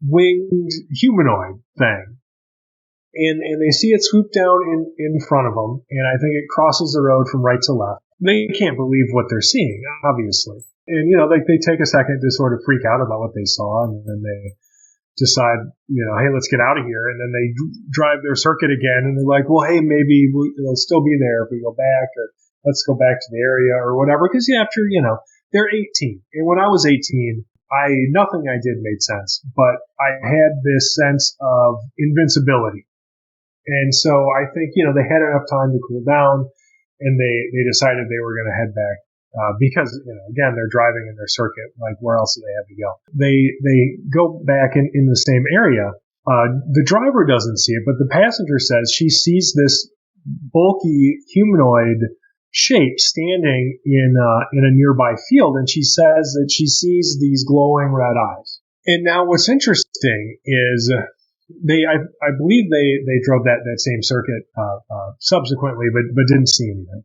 Speaker 9: winged humanoid thing. And they see it swoop down in front of them. And I think it crosses the road from right to left. They can't believe what they're seeing, obviously. And, they take a second to sort of freak out about what they saw, and then they decide, hey, let's get out of here. And then they drive their circuit again, and they're like, well, hey, maybe it'll still be there if we go back, or let's go back to the area or whatever. Because, they're 18. And when I was 18, Nothing I did made sense, but I had this sense of invincibility. And so I think, they had enough time to cool down, and they decided they were going to head back. Because, again, they're driving in their circuit. Like, where else do they have to go? They go back in the same area. The driver doesn't see it, but the passenger says she sees this bulky humanoid shape standing in a nearby field, and she says that she sees these glowing red eyes. And now what's interesting is I believe they drove that same circuit subsequently, but didn't see anything.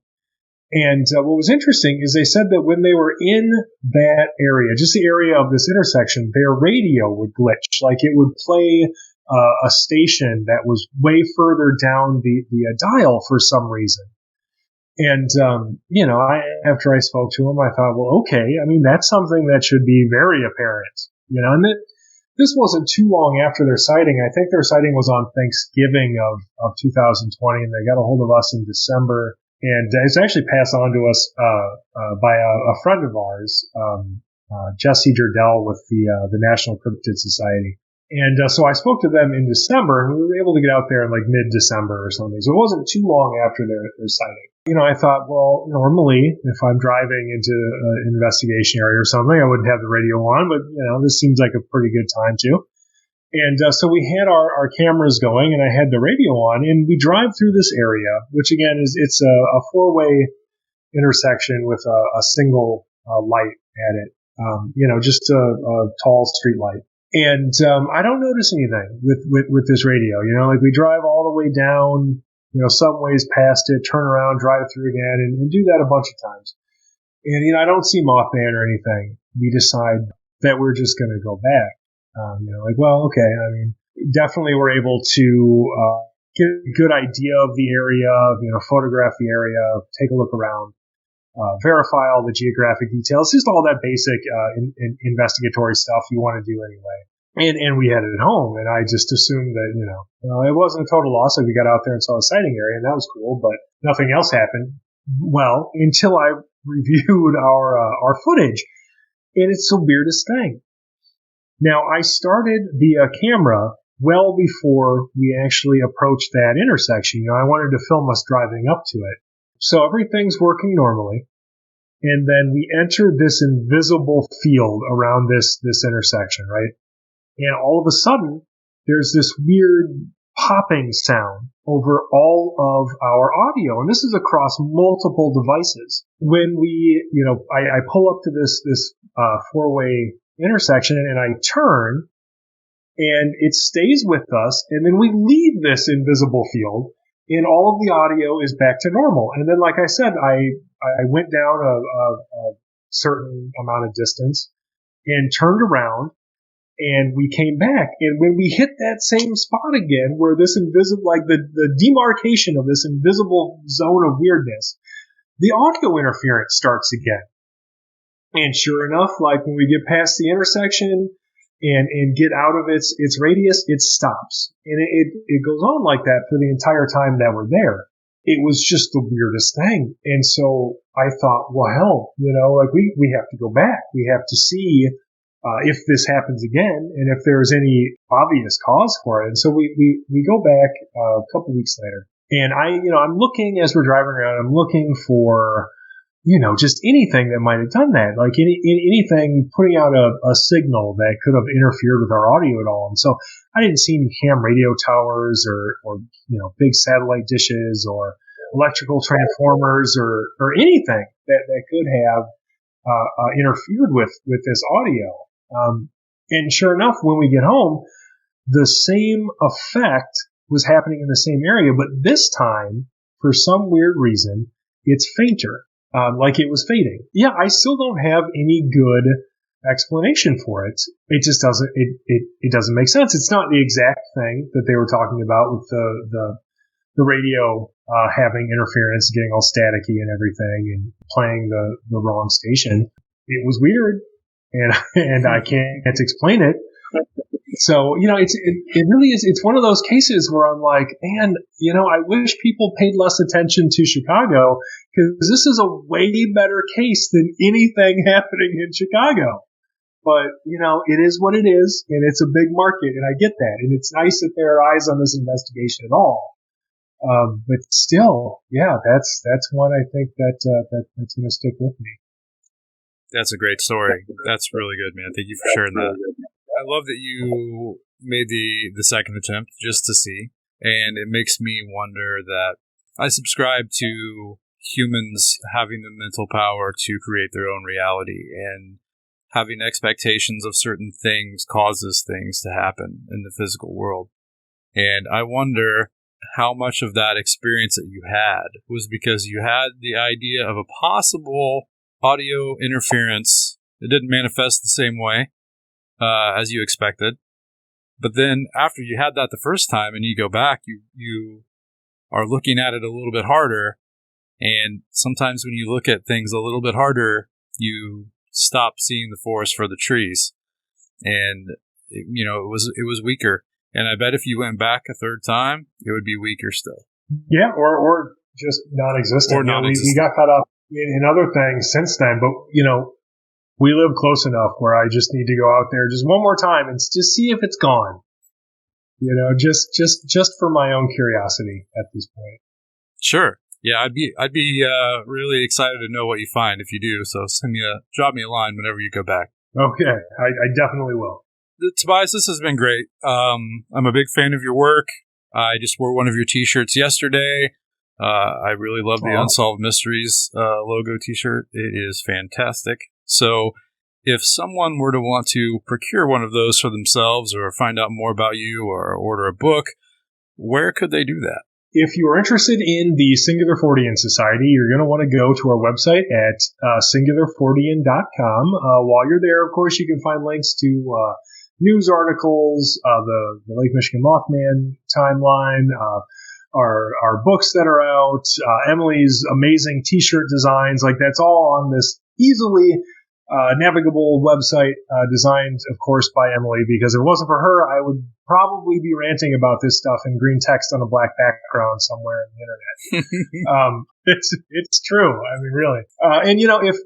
Speaker 9: And what was interesting is they said that when they were in that area, just the area of this intersection, their radio would glitch. Like it would play a station that was way further down the dial for some reason. And, after I spoke to him, I thought, well, okay, I mean, that's something that should be very apparent, and this wasn't too long after their sighting. I think their sighting was on Thanksgiving of 2020, and they got a hold of us in December. And it's actually passed on to us by a friend of ours, Jesse Jardell with the National Cryptid Society. And so I spoke to them in December, and we were able to get out there in like mid-December or something. So it wasn't too long after their sighting. I thought, well, normally if I'm driving into an investigation area or something, I wouldn't have the radio on, but this seems like a pretty good time too. And so we had our cameras going, and I had the radio on, and we drive through this area, which again it's a four-way intersection with a single light at it, just a tall street light. And I don't notice anything with this radio. Like we drive all the way down, some ways past it, turn around, drive through again, and do that a bunch of times. And I don't see Mothman or anything. We decide that we're just going to go back. Okay. I mean, definitely we're able to get a good idea of the area, photograph the area, take a look around, verify all the geographic details, just all that basic investigatory stuff you want to do anyway. And we headed home, and I just assumed that, it wasn't a total loss. Like we got out there and saw a sighting area, and that was cool, but nothing else happened. Well, until I reviewed our footage, and it's the weirdest thing. Now, I started the camera well before we actually approached that intersection. I wanted to film us driving up to it. So everything's working normally. And then we enter this invisible field around this intersection, right? And all of a sudden, there's this weird popping sound over all of our audio. And this is across multiple devices. When we, I pull up to this four-way intersection, and I turn, and it stays with us, and then we leave this invisible field, and all of the audio is back to normal. And then, like I said, I went down a certain amount of distance and turned around, and we came back. And when we hit that same spot again, where this invisible, like the demarcation of this invisible zone of weirdness, the audio interference starts again. And sure enough, like when we get past the intersection and get out of its radius, it stops. And it goes on like that for the entire time that we're there. It was just the weirdest thing. And so I thought, well, hell, like we have to go back. We have to see if this happens again and if there's any obvious cause for it. And so we go back a couple weeks later. And I'm looking as we're driving around, I'm looking for just anything that might have done that, like anything putting out a signal that could have interfered with our audio at all. And so I didn't see any ham radio towers or big satellite dishes or electrical transformers or anything that could have interfered with this audio. And sure enough, when we get home, the same effect was happening in the same area, but this time, for some weird reason, it's fainter. Like it was fading. Yeah, I still don't have any good explanation for it. It just doesn't. It doesn't make sense. It's not the exact thing that they were talking about with the radio having interference, getting all staticky and everything, and playing the wrong station. It was weird, and I can't explain it. So, it really is, it's one of those cases where I'm like, man, I wish people paid less attention to Chicago, because this is a way better case than anything happening in Chicago. But, it is what it is, and it's a big market, and I get that. And it's nice that there are eyes on this investigation at all. But still, yeah, that's one I think that's going to stick with me.
Speaker 1: That's a great story. That's really good, man. Thank you for sharing that. I love that you made the second attempt just to see, and it makes me wonder that I subscribe to humans having the mental power to create their own reality, and having expectations of certain things causes things to happen in the physical world. And I wonder how much of that experience that you had was because you had the idea of a possible audio interference. It didn't manifest the same way as you expected. But then after you had that the first time and you go back, you are looking at it a little bit harder. And sometimes when you look at things a little bit harder, you stop seeing the forest for the trees. And, it was weaker. And I bet if you went back a third time, it would be weaker still.
Speaker 9: Yeah, or just non-existent.
Speaker 1: Or non-existent.
Speaker 9: We got caught up in other things since then, but, we live close enough where I just need to go out there just one more time and just see if it's gone. Just for my own curiosity at this point.
Speaker 1: Sure. Yeah, I'd be really excited to know what you find if you do. So drop me a line whenever you go back.
Speaker 9: Okay, I definitely will.
Speaker 1: Tobias, this has been great. I'm a big fan of your work. I just wore one of your T-shirts yesterday. I really love the Unsolved Mysteries logo T-shirt. It is fantastic. So if someone were to want to procure one of those for themselves or find out more about you or order a book, where could they do that?
Speaker 9: If you are interested in the Singular Fortean Society, you're going to want to go to our website at singularfortean.com. While you're there, of course, you can find links to news articles, the Lake Michigan Mothman timeline, our books that are out, Emily's amazing T-shirt designs. That's all on this easily navigable website designed, of course, by Emily, because if it wasn't for her, I would probably be ranting about this stuff in green text on a black background somewhere on the internet. It's true. I mean, really. And if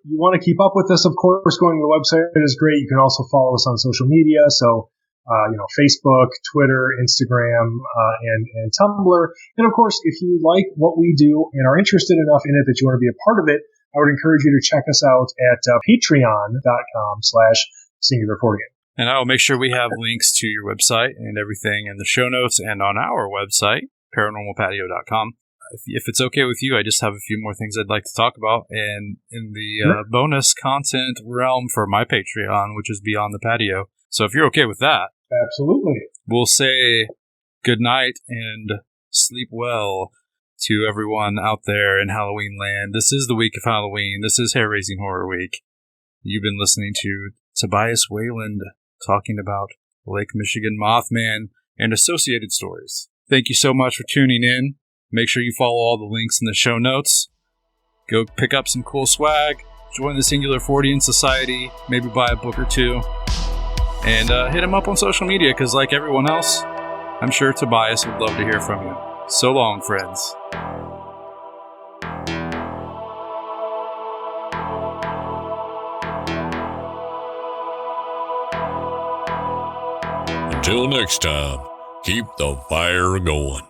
Speaker 9: you want to keep up with us, of course, going to the website is great. You can also follow us on social media. So, Facebook, Twitter, Instagram, and Tumblr. And of course, if you like what we do and are interested enough in it that you want to be a part of it, I would encourage you to check us out at patreon.com/singularfortean.
Speaker 1: And I will make sure we have links to your website and everything in the show notes and on our website, paranormalpatio.com. If it's okay with you, I just have a few more things I'd like to talk about. And in the bonus content realm for my Patreon, which is Beyond the Patio. So if you're okay with that,
Speaker 9: absolutely,
Speaker 1: we'll say good night and sleep well to everyone out there in Halloween land. This is the week of Halloween. This is Hair Raising Horror Week. You've been listening to Tobias Wayland talking about Lake Michigan Mothman and associated stories. Thank you so much for tuning in. Make sure you follow all the links in the show notes. Go pick up some cool swag. Join the Singular Fortean Society. Maybe buy a book or two. And hit him up on social media, because like everyone else, I'm sure Tobias would love to hear from you. So long, friends.
Speaker 12: Until next time, keep the fire going.